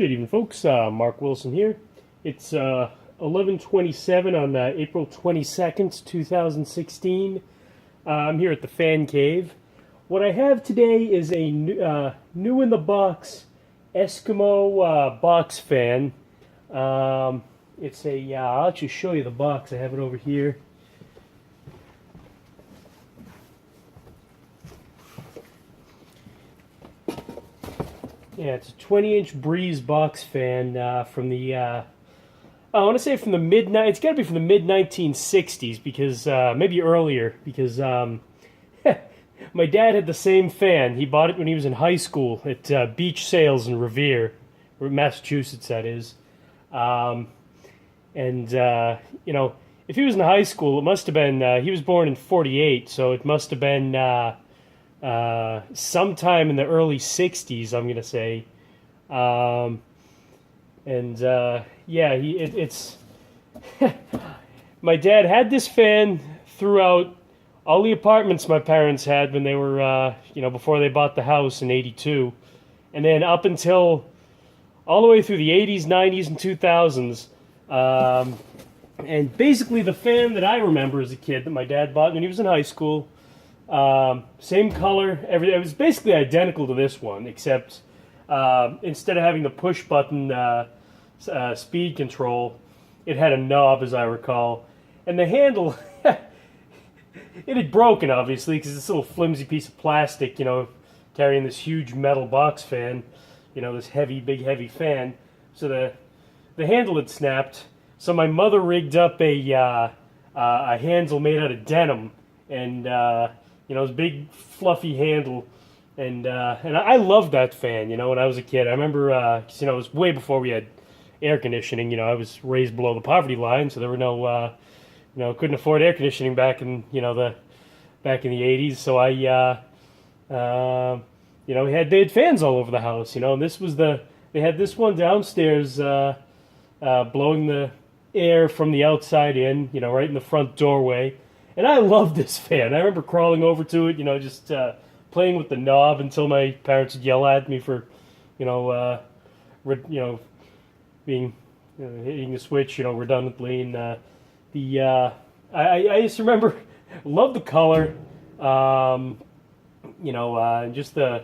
Good evening, folks. Mark Wilson here. It's 11:27 on April 22nd, 2016. I'm here at the Fan Cave. What I have today is a new in the box Eskimo box fan. It's a I'll actually show you the box. I have it over here. Yeah, it's a 20-inch Breeze box fan from the, I want to say from the it's got to be from the mid-1960s, because, maybe earlier, because my dad had the same fan. He bought it when he was in high school at Beach Sales in Revere, Massachusetts, that is. You know, if he was in high school, it must have been, he was born in 48, so it must have been, sometime in the early 60s, I'm gonna say. Yeah, it's my dad had this fan throughout all the apartments my parents had when they were before they bought the house in 82, and then up until all the way through the 80s, 90s, and 2000s. And basically the fan that I remember as a kid that my dad bought when he was in high school, same color, everything. It was basically identical to this one, except instead of having the push button speed control, it had a knob, as I recall, and the handle it had broken, obviously, because it's a little flimsy piece of plastic, carrying this huge metal box fan, this big heavy fan. So the handle had snapped. So my mother rigged up a handle made out of denim, and this big fluffy handle, and I loved that fan. When I was a kid, I remember, it was way before we had air conditioning. I was raised below the poverty line, so there were no, couldn't afford air conditioning back in the 80s. So they had fans all over the house. And they had this one downstairs, blowing the air from the outside in, right in the front doorway. And I loved this fan. I remember crawling over to it, just playing with the knob until my parents would yell at me for, being hitting the switch, redundantly. And I just remember, loved the color, just I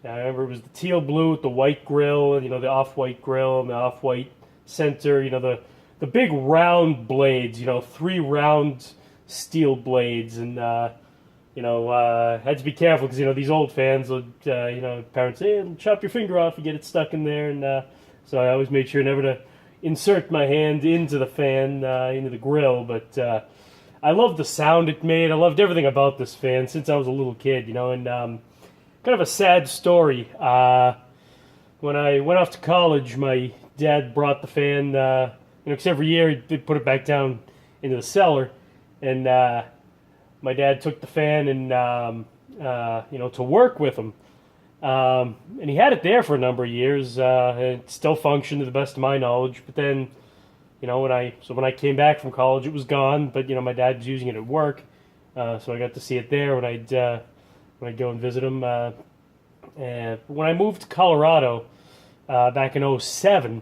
remember it was the teal blue with the white grill, the off-white grill and the off-white center, the big round blades, 3 round steel blades, and had to be careful because these old fans would, parents say, hey, chop your finger off, you get it stuck in there, and so I always made sure never to insert my hand into the fan, into the grill. But I loved the sound it made. I loved everything about this fan since I was a little kid, and kind of a sad story. When I went off to college, my dad brought the fan, because every year he'd put it back down into the cellar. And my dad took the fan and to work with him, and he had it there for a number of years. It still functioned to the best of my knowledge. But then, when I came back from college, it was gone. But my dad was using it at work, so I got to see it there when I'd go and visit him. And when I moved to Colorado back in 07,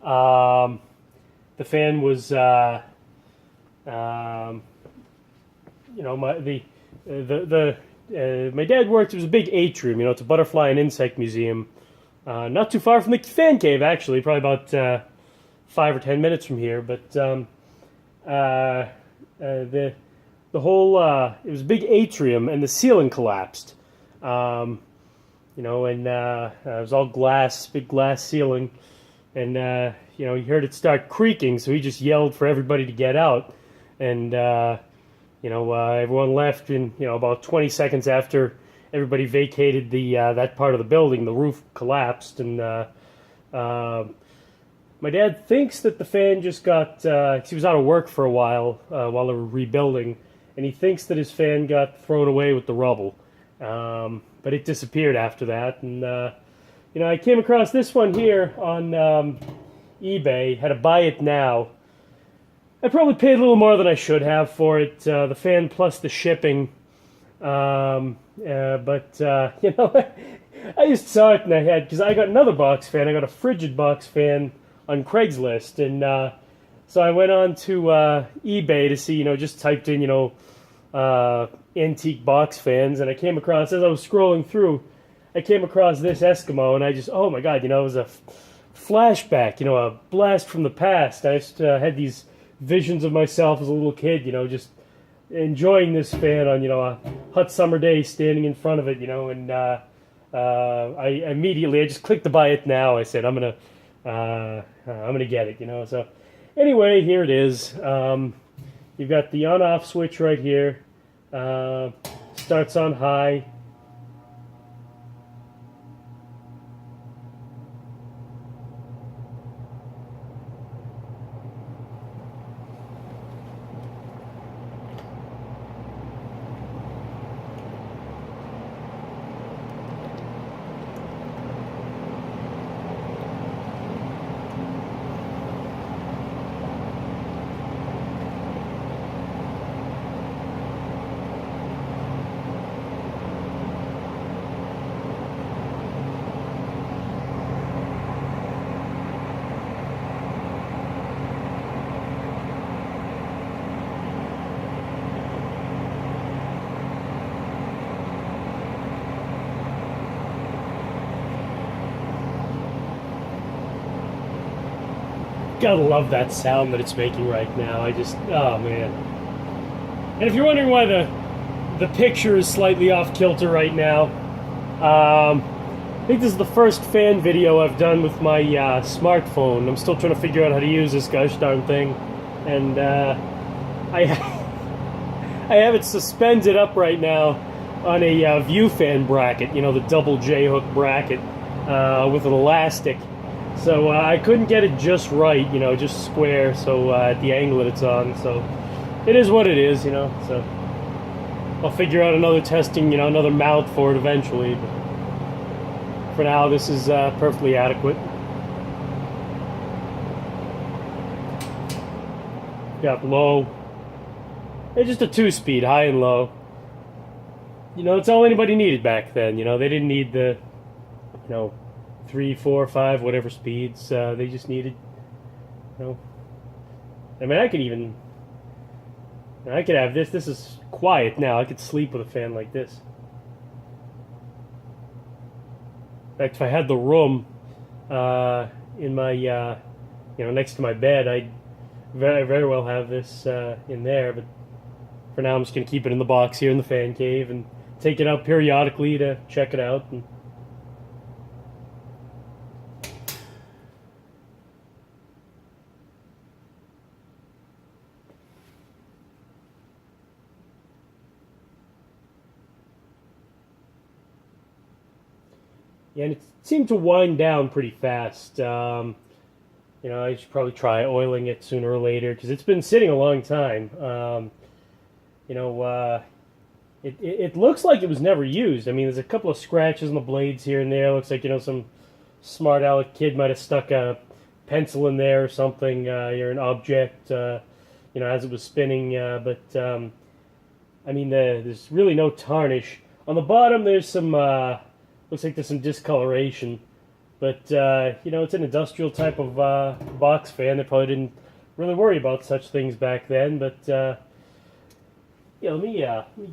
the fan was. My dad worked. It was a big atrium. It's a butterfly and insect museum, not too far from the fan cave. Actually, probably about 5 or 10 minutes from here. But the whole it was a big atrium, and the ceiling collapsed. And it was all glass, big glass ceiling, and he heard it start creaking, so he just yelled for everybody to get out. And, everyone left in, about 20 seconds after everybody vacated that part of the building. The roof collapsed, and my dad thinks that the fan just got, he was out of work for a while they were rebuilding, and he thinks that his fan got thrown away with the rubble. But it disappeared after that. And, I came across this one here on eBay, had to buy it now. I probably paid a little more than I should have for it, the fan plus the shipping. But I just saw it in the head because I got another box fan. I got a frigid box fan on Craigslist, and so I went on to eBay to see, just typed in, antique box fans, and I came across, as I was scrolling through, I came across this Eskimo, and I just, oh my god, it was a flashback, a blast from the past. I just had these visions of myself as a little kid, just enjoying this fan on, a hot summer day, standing in front of it, and I just clicked to buy it now. I said, I'm gonna get it, So anyway, here it is. You've got the on-off switch right here. Starts on high. Gotta love that sound that it's making right now. Oh man. And if you're wondering why the picture is slightly off kilter right now, I think this is the first fan video I've done with my smartphone. I'm still trying to figure out how to use this gosh darn thing, and I have it suspended up right now on a view fan bracket, the double J hook bracket with an elastic. So I couldn't get it just right, just square, so at the angle that it's on, so it is what it is, so I'll figure out another testing, another mount for it eventually, but for now this is perfectly adequate. Got low, it's just a 2-speed, high and low. It's all anybody needed back then, they didn't need the, 3, 4, 5, whatever speeds. They just needed, I mean, I could have this. This is quiet now. I could sleep with a fan like this. In fact, if I had the room in my, next to my bed, I'd very, very well have this in there. But for now, I'm just going to keep it in the box here in the fan cave and take it out periodically to check it out. And and it seemed to wind down pretty fast. I should probably try oiling it sooner or later because it's been sitting a long time. It looks like it was never used. I mean, there's a couple of scratches on the blades here and there. Looks like, some smart aleck kid might have stuck a pencil in there or something, or an object, as it was spinning. But I mean, there's really no tarnish. On the bottom, there's some... looks like there's some discoloration, but it's an industrial type of box fan. They probably didn't really worry about such things back then. But let me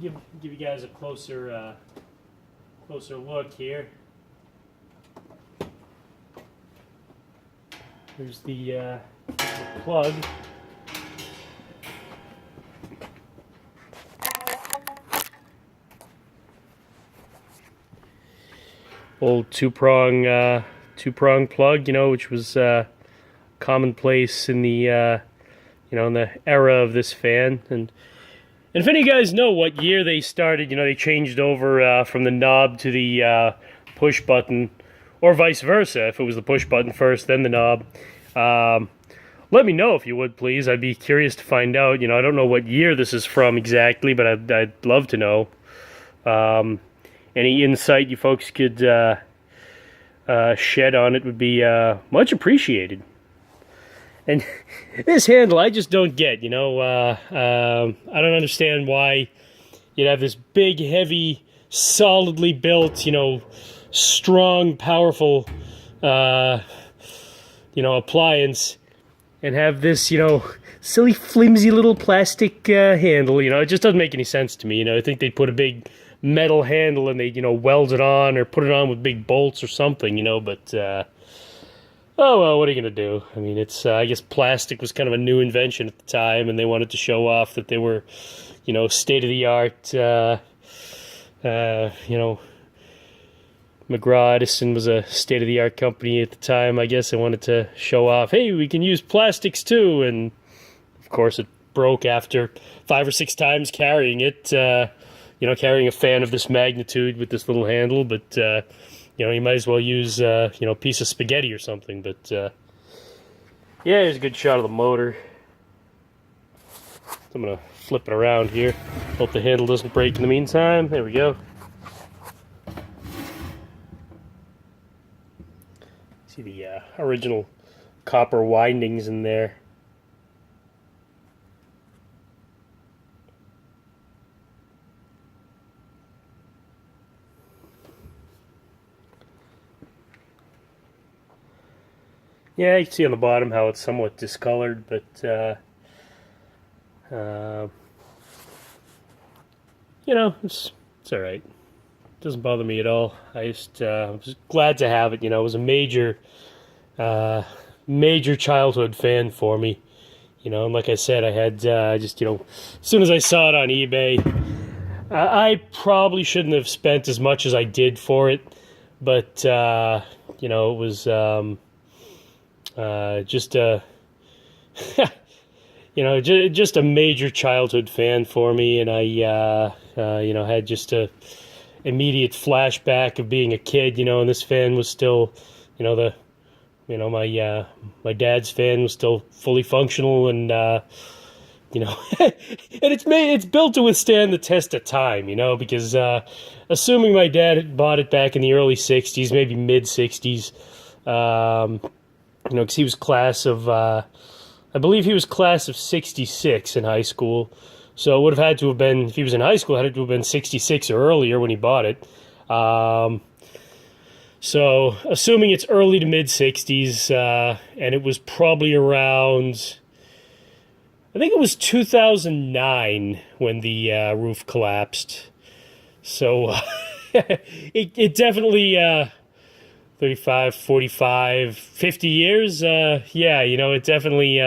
give you guys a closer look here. Here's the plug. Old two-prong plug, which was commonplace in the in the era of this fan. And if any of you guys know what year they started, they changed over from the knob to the push button, or vice versa. If it was the push button first, then the knob. Let me know if you would, please. I'd be curious to find out. I don't know what year this is from exactly, but I'd love to know. Any insight you folks could shed on it would be much appreciated. And this handle, I just don't get, I don't understand why you'd have this big, heavy, solidly built, strong, powerful, appliance, and have this, silly, flimsy little plastic handle. It just doesn't make any sense to me. I think they'd put a big metal handle and they'd, weld it on or put it on with big bolts or something, but, oh, well, what are you going to do? I mean, I guess plastic was kind of a new invention at the time, and they wanted to show off that they were, state-of-the-art, McGraw-Edison was a state-of-the-art company at the time. I guess they wanted to show off, hey, we can use plastics too, and of course it broke after 5 or 6 times carrying it, carrying a fan of this magnitude with this little handle, but, you might as well use, a piece of spaghetti or something, but, yeah, here's a good shot of the motor. I'm going to flip it around here. Hope the handle doesn't break in the meantime. There we go. See the original copper windings in there. Yeah, you can see on the bottom how it's somewhat discolored, but it's all right. It doesn't bother me at all. I was glad to have it. It was a major childhood fan for me. And like I said, I had as soon as I saw it on eBay, I probably shouldn't have spent as much as I did for it, but it was just a just a major childhood fan for me, and I had just a immediate flashback of being a kid, and this fan was still, my dad's fan was still fully functional, and and it's built to withstand the test of time, because assuming my dad had bought it back in the early '60s, maybe mid '60s, because he was class of, I believe he was class of '66 in high school. So it would have had to have been, if he was in high school, it had to have been '66 or earlier when he bought it. So assuming it's early to mid '60s, and it was probably around, I think it was 2009 when the roof collapsed. So it definitely 35, 45, 50 years. Yeah, it definitely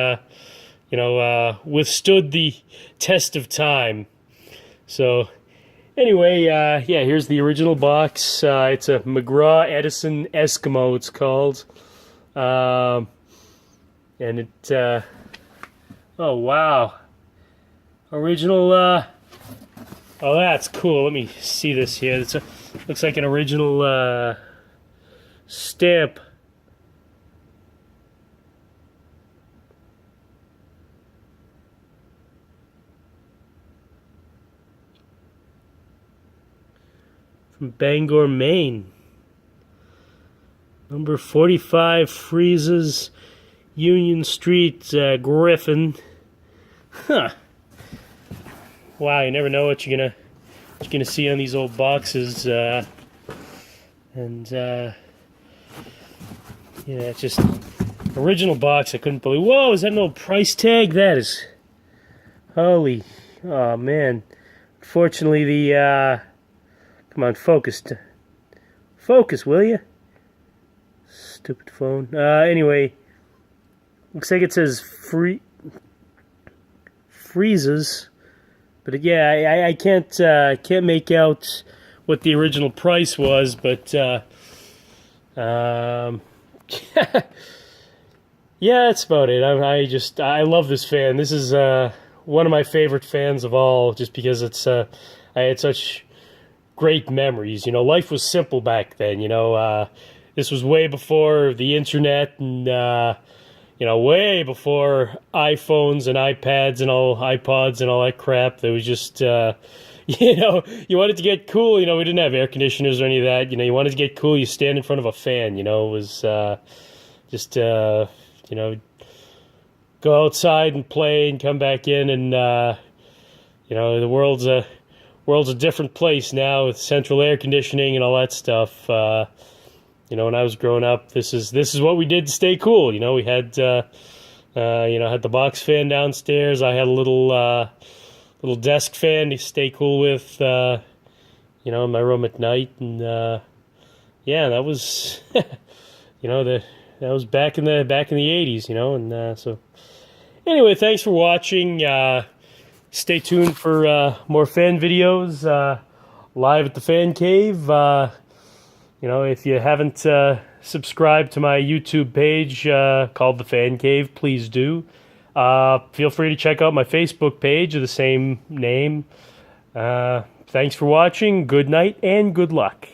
withstood the test of time. So anyway, yeah, here's the original box. It's a McGraw-Edison Eskimo, it's called. And it, oh wow. Original, oh, that's cool. Let me see this here. Looks like an original stamp. From Bangor, Maine. Number 45 Freezes, Union Street, Griffin. Huh. Wow, you never know what you're gonna see on these old boxes. Yeah, it's just original box. I couldn't believe. Whoa, is that an old price tag? That is. Holy, oh man. Unfortunately, the come on, focus, will you? Stupid phone. Anyway, looks like it says freezes, but yeah, I can't make out what the original price was, but yeah, that's about it. I love this fan. This is one of my favorite fans of all, just because it's I had such great memories. Life was simple back then. This was way before the internet, and way before iPhones and iPads and iPods and all that crap. There was just you wanted to get cool. We didn't have air conditioners or any of that. You wanted to get cool, you stand in front of a fan. It was just go outside and play and come back in, and the world's a different place now with central air conditioning and all that stuff. When I was growing up, this is what we did to stay cool. We had had the box fan downstairs. I had a little desk fan to stay cool with, in my room at night. And that was that was back in the 80s. And so anyway, thanks for watching. Stay tuned for more fan videos live at the Fan Cave. If you haven't subscribed to my YouTube page called The Fan Cave, please do. Feel free to check out my Facebook page of the same name. Thanks for watching. Good night and good luck.